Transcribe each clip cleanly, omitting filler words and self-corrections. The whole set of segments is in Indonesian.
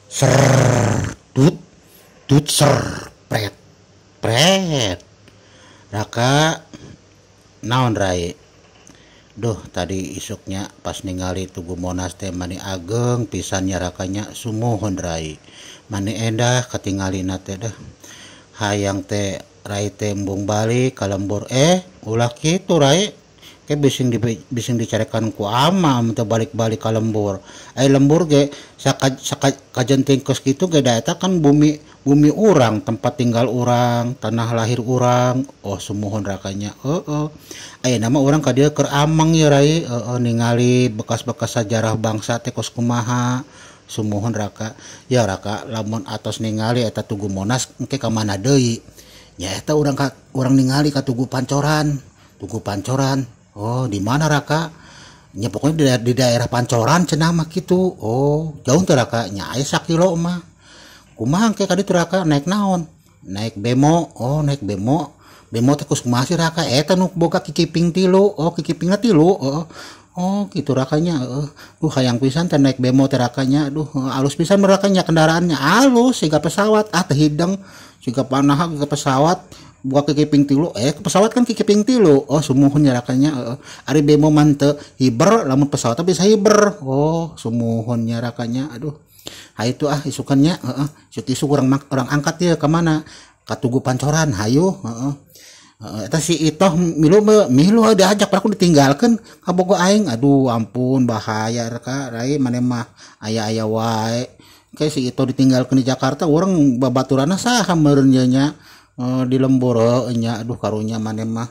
Ser, tut, tut, ser, pret, pret. Raka, naon rai? Duh, tadi isuknya pas ningali Tugu Monas teh mani ageng pisannya rakanya sumuhun rai. Mani endah ketinggalina teh dah. Hayang teh rai teh embung balik ka lembur ulah kitu rai. Ke bising dicarekan ku ama teu balik-balik ka lembur. Lembur ge kajenting kos kitu ge da eta kan bumi bumi urang, tempat tinggal urang, tanah lahir urang. Oh sumuhun rakanya. Nama orang ka dieu keur amang ya rai, ningali bekas-bekas sejarah bangsa teh kos kumaha. Sumuhun raka. Ya raka lamun atos ningali eta Tugu Monas engke ka mana deui? Ya eta urang ningali ka Tugu Pancoran. Tugu Pancoran. Oh, di mana raka? Ya pokoknya di daerah Pancoran cenah mah kitu. Oh, jauh teh raka. Nya aya sakilo mah. Kumaha engke ka ditu raka naik naon? Naik bemo. Oh, naik bemo. Bemo teh kus kumaha sih raka? Eta nu boga kikiping tilu. Oh, kikipingna tilu. Oh, gitu rakanya. Hayang pisan teh naik bemo teh rakanya. Alus pisan merakanya kendaraannya. Alus siga pesawat. Teh hideng siga panaha ke pesawat. Buka kikiping tilu. Pesawat kan kikiping tilu. Oh, sumuhun rakanya. Ari bemo man teu hiber, lamun pesawat bisa hiber. Oh, sumuhun rakanya. Aduh. Itu isukannya. Isuk orang angkat ya ke mana? Ka Tugu Pancoran. Hayu. Eta si Itoh milu diajak aku ditinggalkan ka bogo aing. Aduh ampun bahaya ka rai mane mah aya wae. Kayak si Itoh ditinggalkan di Jakarta orang babaturana saha meureun nya di lembur nya. Aduh karunya mane mah.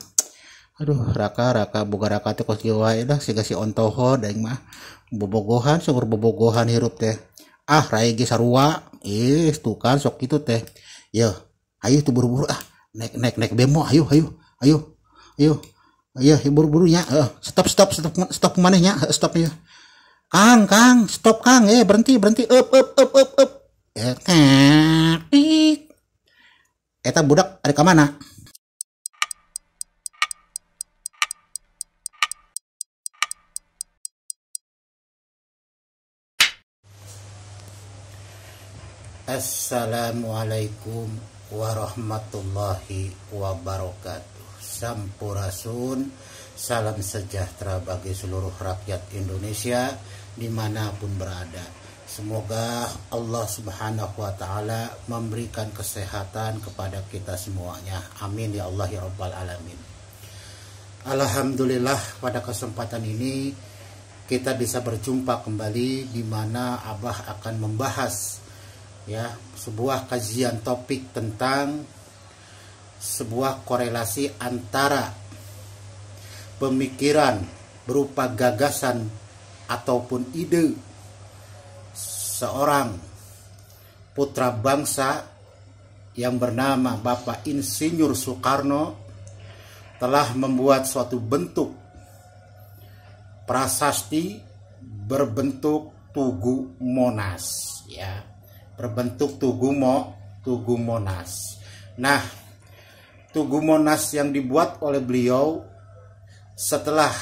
Aduh raka boga raka teh kos kieu wae dah siga si Ontoho daeng mah bobogohan syukur bobogohan hirup teh. Rai ge sarua. Tuh kan sok kitu teh. Yo, ayo tuh buru-buru naik bemo ayo buru-buru nya stop manehnya stop ya Kang stop Kang berhenti up eta budak ada ke mana. Assalamualaikum warahmatullahi wabarakatuh. Sampurasun, salam sejahtera bagi seluruh rakyat Indonesia dimanapun berada. Semoga Allah subhanahu wa ta'ala memberikan kesehatan kepada kita semuanya. Amin ya Allah ya rabbal alamin. Alhamdulillah pada kesempatan ini kita bisa berjumpa kembali di mana Abah akan membahas sebuah kajian topik tentang sebuah korelasi antara pemikiran berupa gagasan ataupun ide seorang putra bangsa yang bernama Bapak Insinyur Soekarno telah membuat suatu bentuk prasasti berbentuk Tugu Monas berbentuk Tugu Monas. Nah, Tugu Monas yang dibuat oleh beliau setelah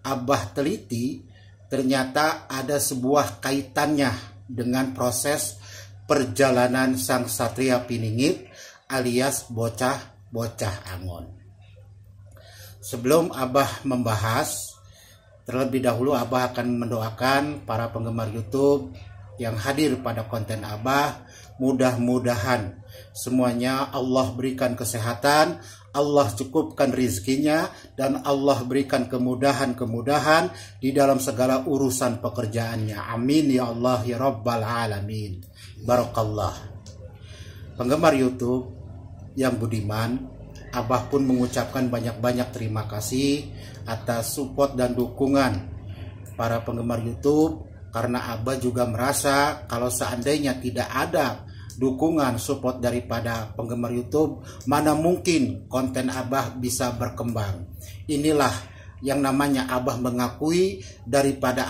Abah teliti ternyata ada sebuah kaitannya dengan proses perjalanan sang Satria Piningit alias bocah Angon. Sebelum Abah membahas, terlebih dahulu Abah akan mendoakan para penggemar YouTube yang hadir pada konten Abah, mudah-mudahan semuanya Allah berikan kesehatan, Allah cukupkan rizkinya, dan Allah berikan kemudahan-kemudahan di dalam segala urusan pekerjaannya. Amin ya Allah ya rabbal alamin. Barakallah. Penggemar YouTube yang budiman, Abah pun mengucapkan banyak-banyak terima kasih atas support dan dukungan para penggemar YouTube. Karena Abah juga merasa kalau seandainya tidak ada dukungan support daripada penggemar YouTube, mana mungkin konten Abah bisa berkembang. Inilah yang namanya Abah mengakui daripada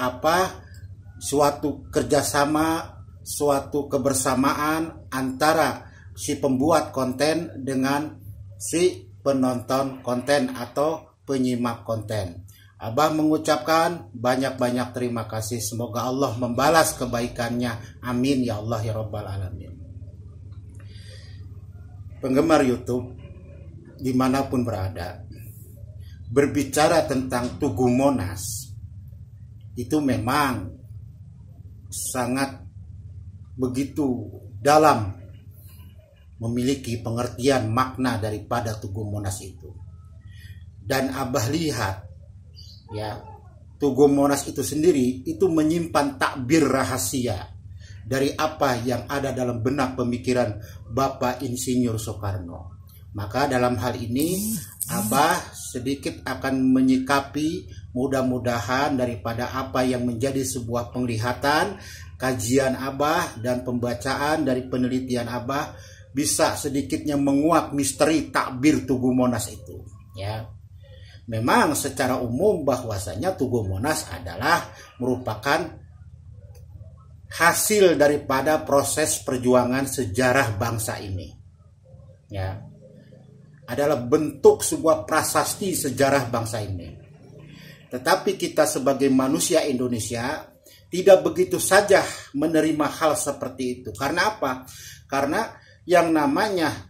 suatu kerjasama, suatu kebersamaan antara si pembuat konten dengan si penonton konten atau penyimak konten. Abah mengucapkan banyak-banyak terima kasih. Semoga Allah membalas kebaikannya. Amin ya Allah ya Rabbal Alamin. Penggemar YouTube dimanapun berada, berbicara tentang Tugu Monas itu memang sangat begitu dalam, memiliki pengertian makna daripada Tugu Monas itu. Dan Abah lihat ya, Tugu Monas itu sendiri itu menyimpan takbir rahasia dari apa yang ada dalam benak pemikiran Bapak Insinyur Soekarno. Maka dalam hal ini Abah sedikit akan menyikapi, mudah-mudahan daripada apa yang menjadi sebuah penglihatan, kajian Abah dan pembacaan dari penelitian Abah bisa sedikitnya menguak misteri takbir Tugu Monas itu ya. Memang secara umum bahwasanya Tugu Monas adalah merupakan hasil daripada proses perjuangan sejarah bangsa ini. Ya. Adalah bentuk sebuah prasasti sejarah bangsa ini. Tetapi kita sebagai manusia Indonesia tidak begitu saja menerima hal seperti itu. Karena apa? Karena yang namanya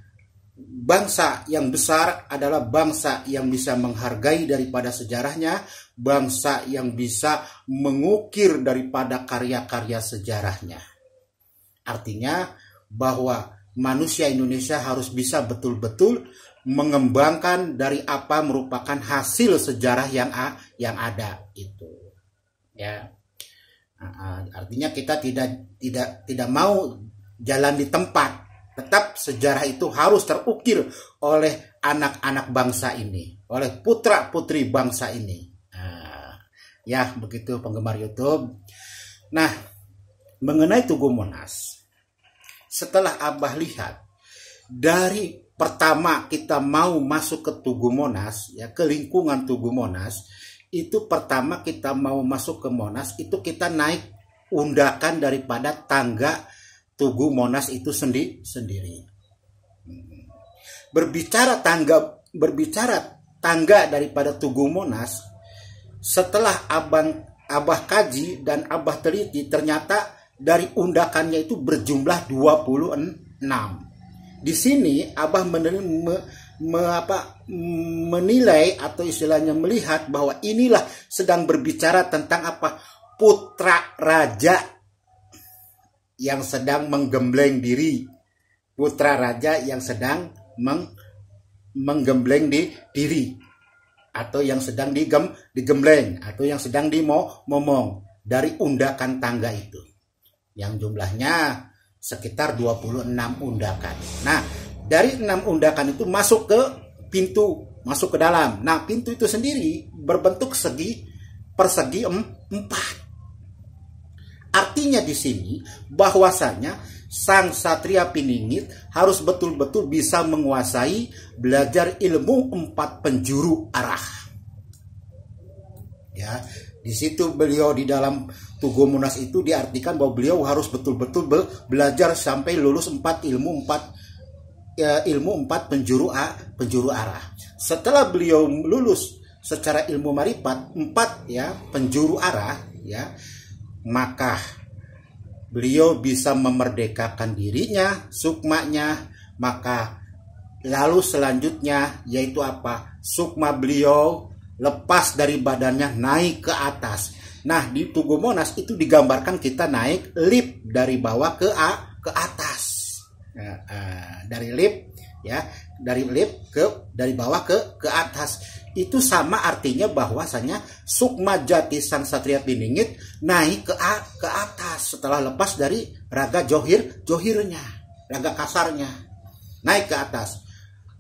bangsa yang besar adalah bangsa yang bisa menghargai daripada sejarahnya, bangsa yang bisa mengukir daripada karya-karya sejarahnya. Artinya bahwa manusia Indonesia harus bisa betul-betul mengembangkan dari apa merupakan hasil sejarah yang ada itu. Ya. Artinya kita tidak mau jalan di tempat. Tetap sejarah itu harus terukir oleh anak-anak bangsa ini, oleh putra-putri bangsa ini. Ya, begitu penggemar YouTube. Nah, mengenai Tugu Monas, setelah Abah lihat, dari pertama kita mau masuk ke Tugu Monas, ya, ke lingkungan Tugu Monas, itu pertama kita mau masuk ke Monas, itu kita naik undakan daripada tangga Tugu Monas itu sendiri. Berbicara tangga daripada Tugu Monas, setelah Abah kaji dan Abah teliti, ternyata dari undakannya itu berjumlah 26. Di sini Abah menilai atau istilahnya melihat bahwa inilah sedang berbicara tentang apa? Putra raja yang sedang menggembleng diri, putra raja yang sedang menggembleng diri, atau yang sedang digembleng, atau yang sedang dimomong dari undakan tangga itu, yang jumlahnya sekitar 26 undakan. Nah, dari 6 undakan itu masuk ke pintu, masuk ke dalam. Nah, pintu itu sendiri berbentuk persegi 4. Artinya di sini bahwasanya sang Satria Piningit harus betul-betul bisa menguasai, belajar ilmu 4 penjuru arah. Ya, di situ beliau di dalam Tugu Monas itu diartikan bahwa beliau harus betul-betul belajar sampai lulus 4 ilmu 4 penjuru arah. Setelah beliau lulus secara ilmu marifat 4 ya penjuru arah ya, maka beliau bisa memerdekakan dirinya, sukmanya. Maka lalu selanjutnya yaitu apa? Sukma beliau lepas dari badannya, naik ke atas. Nah, di Tugu Monas itu digambarkan kita naik lift dari bawah ke atas. Dari lift ya, dari bawah ke atas. Itu sama artinya bahwasanya sukma jati sang Satria Piningit naik ke atas setelah lepas dari raga johirnya, raga kasarnya, naik ke atas.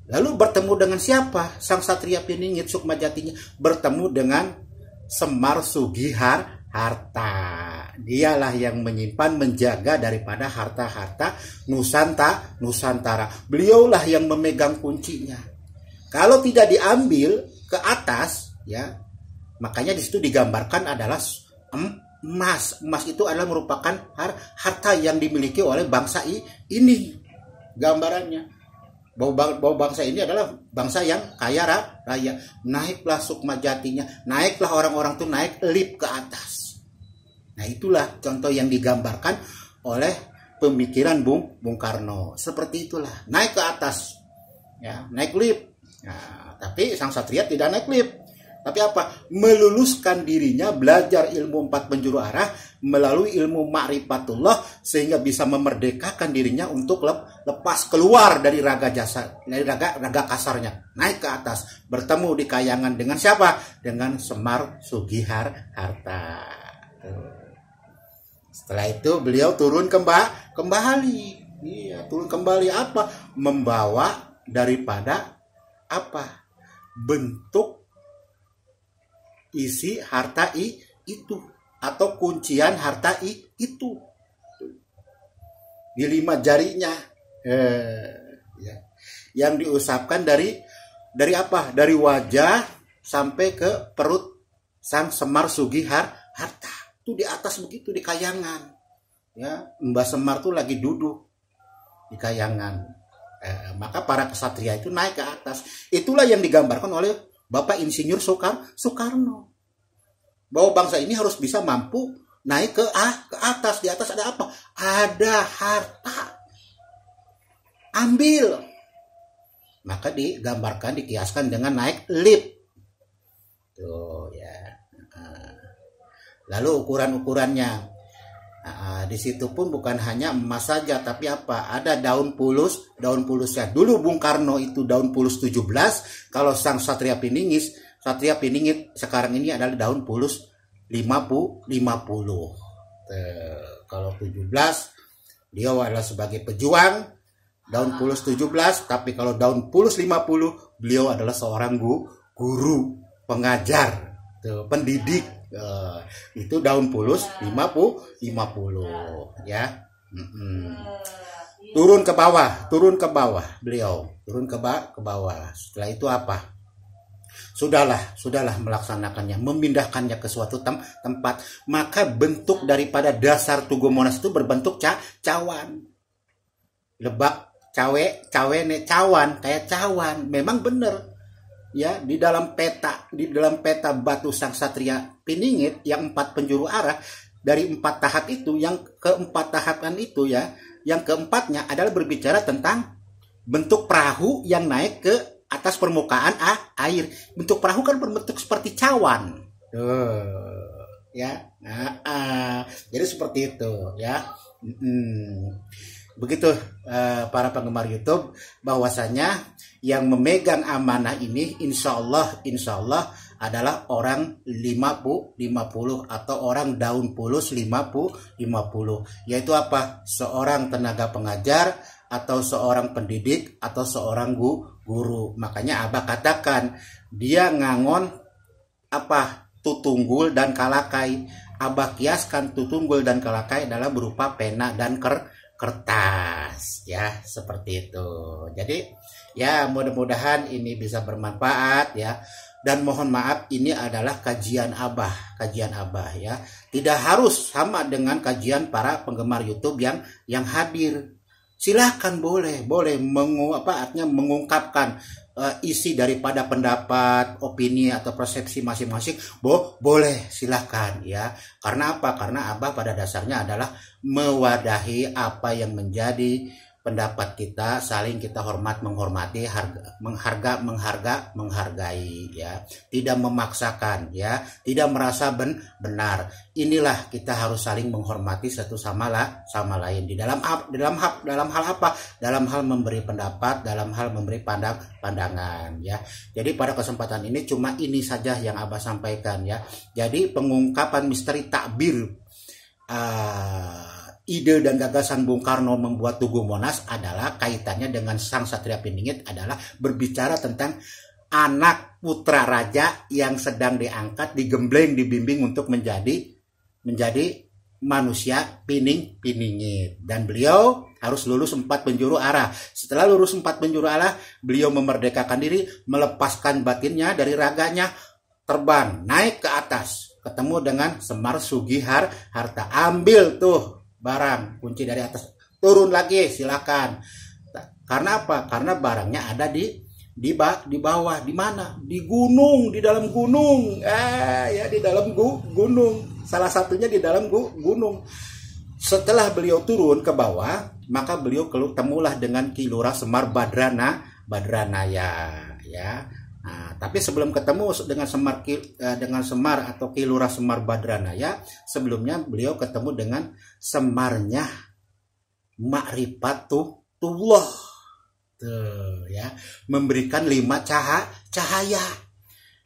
Lalu bertemu dengan siapa? Sang Satria Piningit sukma jatinya bertemu dengan Semar Sugihar harta. Dialah yang menyimpan, menjaga daripada harta-harta Nusantara. Beliaulah yang memegang kuncinya. Kalau tidak diambil ke atas, ya, makanya di situ digambarkan adalah emas. Emas itu adalah merupakan harta yang dimiliki oleh bangsa ini. Gambarannya. bahwa bangsa ini adalah bangsa yang kaya raya. Naiklah sukma jatinya, naiklah orang-orang tuh naik lip ke atas. Nah itulah contoh yang digambarkan oleh pemikiran Bung Karno. Seperti itulah, naik ke atas, ya, naik lip. Nah, tapi sang satria tidak naik lip. Tapi apa? Meluluskan dirinya, belajar ilmu 4 penjuru arah melalui ilmu ma'rifatullah sehingga bisa memerdekakan dirinya untuk lepas keluar dari raga jasa, dari raga kasarnya, naik ke atas, bertemu di kayangan dengan siapa? Dengan Semar Sugihar Harta. Setelah itu beliau turun kembali. Iya, turun kembali apa? Membawa daripada apa? Bentuk isi harta itu atau kuncian harta itu di 5 jarinya, ya, yang diusapkan dari apa? Dari wajah sampai ke perut sang Semar Sugihar Harta. Itu di atas begitu di kayangan, ya. Mbah Semar tuh lagi duduk di kayangan. Maka para kesatria itu naik ke atas. Itulah yang digambarkan oleh Bapak Insinyur Soekarno, bahwa bangsa ini harus bisa mampu naik ke atas. Di atas ada apa? Ada harta. Ambil. Maka digambarkan, dikiaskan dengan naik lift. Tuh ya. Lalu ukuran-ukurannya. Di situ pun bukan hanya emas saja, tapi apa? Ada daun pulusnya. Dulu Bung Karno itu daun pulus 17, kalau sang Satria Piningit sekarang ini adalah daun pulus 50. Kalau 17 dia adalah sebagai pejuang, daun pulus 17, tapi kalau daun pulus 50 beliau adalah seorang guru, pengajar, pendidik. Itu daun pulus 50 ya. Turun ke bawah beliau, turun ke bawah. Setelah itu apa? Sudahlah melaksanakannya, memindahkannya ke suatu tempat. Maka bentuk daripada dasar Tugu Monas itu berbentuk cawan. Lebak, cawan, kayak cawan. Memang benar. Ya, di dalam peta batu sang Satria Piningit yang 4 penjuru arah, dari 4 tahap itu, yang keempat tahapan itu ya, yang keempatnya adalah berbicara tentang bentuk perahu yang naik ke atas permukaan air. Bentuk perahu kan berbentuk seperti cawan. Ya. Jadi seperti itu ya. Begitu para penggemar YouTube, bahwasanya yang memegang amanah ini insya Allah adalah orang 50 atau orang daun pulus 50, yaitu apa? Seorang tenaga pengajar atau seorang pendidik atau seorang guru. Makanya Abah katakan dia ngangon apa? Tutunggul dan kalakai. Abah kiaskan tutunggul dan kalakai adalah berupa pena dan kertas, ya, seperti itu. Jadi ya mudah-mudahan ini bisa bermanfaat ya. Dan mohon maaf, ini adalah kajian Abah ya. Tidak harus sama dengan kajian para penggemar YouTube yang hadir. Silahkan boleh mengungkapkan isi daripada pendapat, opini atau persepsi masing-masing. Boleh, silahkan ya. Karena apa? Karena Abah pada dasarnya adalah mewadahi apa yang menjadi pendapat kita, saling kita menghormati, menghargai ya, tidak memaksakan ya, tidak merasa benar. Inilah kita harus saling menghormati satu sama lain di dalam hal apa? Dalam hal memberi pendapat, dalam hal memberi pandangan ya. Jadi pada kesempatan ini cuma ini saja yang Abah sampaikan ya. Jadi pengungkapan misteri takbir ide dan gagasan Bung Karno membuat Tugu Monas adalah kaitannya dengan sang Satria Piningit adalah berbicara tentang anak putra raja yang sedang diangkat, digembleng, dibimbing untuk menjadi manusia Piningit. Dan beliau harus lulus 4 penjuru arah. Setelah lulus 4 penjuru arah, beliau memerdekakan diri, melepaskan batinnya dari raganya, terbang, naik ke atas, ketemu dengan Semar Sugihar Harta. Ambil tuh barang kunci dari atas, turun lagi, silakan. Karena apa? Karena barangnya ada di bawah. Di mana? Di gunung, di dalam gunung. Ya di dalam gunung. Salah satunya di dalam gunung. Setelah beliau turun ke bawah, maka beliau ketemulah dengan Ki Lurah Semar Badranaya, ya. Nah, tapi sebelum ketemu dengan Semar atau Ki Lurah Semar Badranaya, sebelumnya beliau ketemu dengan Semarnya Ma'rifatullah, ya, memberikan 5 cahaya.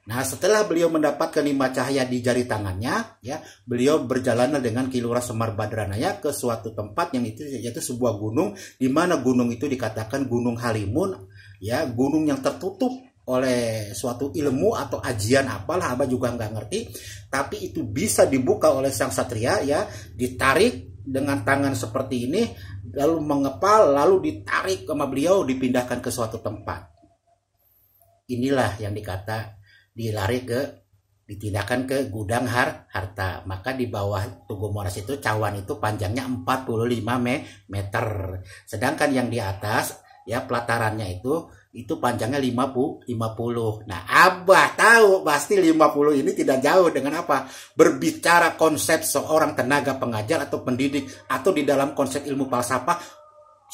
Nah, setelah beliau mendapatkan 5 cahaya di jari tangannya, ya, beliau berjalan dengan Ki Lurah Semar Badranaya ke suatu tempat yang itu yaitu sebuah gunung, di mana gunung itu dikatakan Gunung Halimun, ya, gunung yang tertutup oleh suatu ilmu atau ajian apalah, Abah juga nggak ngerti, tapi itu bisa dibuka oleh sang satria, ya, ditarik dengan tangan seperti ini, lalu mengepal, lalu ditarik sama beliau, dipindahkan ke suatu tempat. Inilah yang ditindahkan ke gudang harta. Maka di bawah Tugu Moras itu cawan itu panjangnya 45 meter. Sedangkan yang di atas, ya, pelatarannya itu panjangnya 50. Nah, Abah tahu pasti 50 ini tidak jauh dengan apa? Berbicara konsep seorang tenaga pengajar atau pendidik, atau di dalam konsep ilmu falsafah,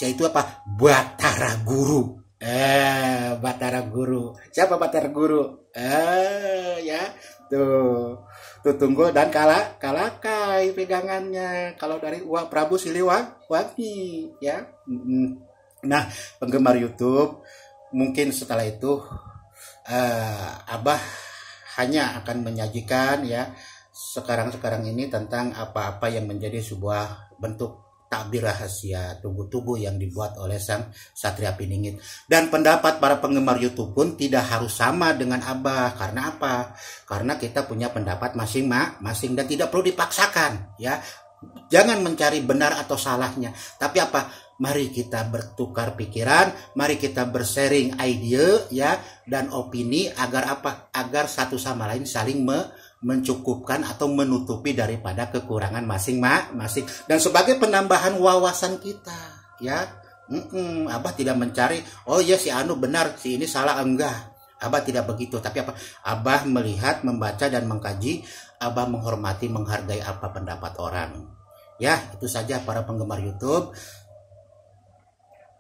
yaitu apa? Batara Guru. Batara Guru. Siapa Batara Guru? Ya, tuh tunggu dan kalakai pegangannya. Kalau dari Prabu Siliwangi, ya. Nah, penggemar YouTube, mungkin setelah itu Abah hanya akan menyajikan, ya, sekarang ini tentang apa-apa yang menjadi sebuah bentuk takbir rahasia tugu-tugu yang dibuat oleh sang Satria Piningit. Dan pendapat para penggemar YouTube pun tidak harus sama dengan Abah. Karena apa? Karena kita punya pendapat masing-masing dan tidak perlu dipaksakan, ya. Jangan mencari benar atau salahnya, tapi apa? Mari kita bertukar pikiran, mari kita bersharing ide, ya, dan opini, agar apa? Agar satu sama lain saling mencukupkan atau menutupi daripada kekurangan masing-masing, dan sebagai penambahan wawasan kita, ya. Abah tidak mencari, oh ya si anu benar, si ini salah, enggak. Abah tidak begitu, tapi apa? Abah melihat, membaca dan mengkaji. Abah menghormati, menghargai apa pendapat orang. Ya, itu saja para penggemar YouTube.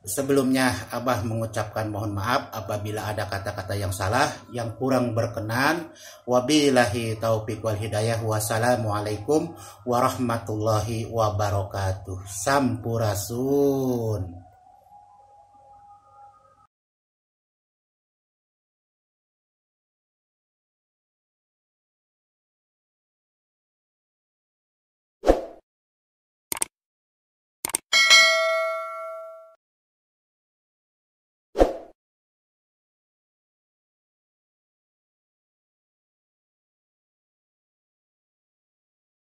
Sebelumnya Abah mengucapkan mohon maaf apabila ada kata-kata yang salah, yang kurang berkenan. Wabillahi taufiq wal hidayah. Wassalamualaikum warahmatullahi wabarakatuh. Sampurasun.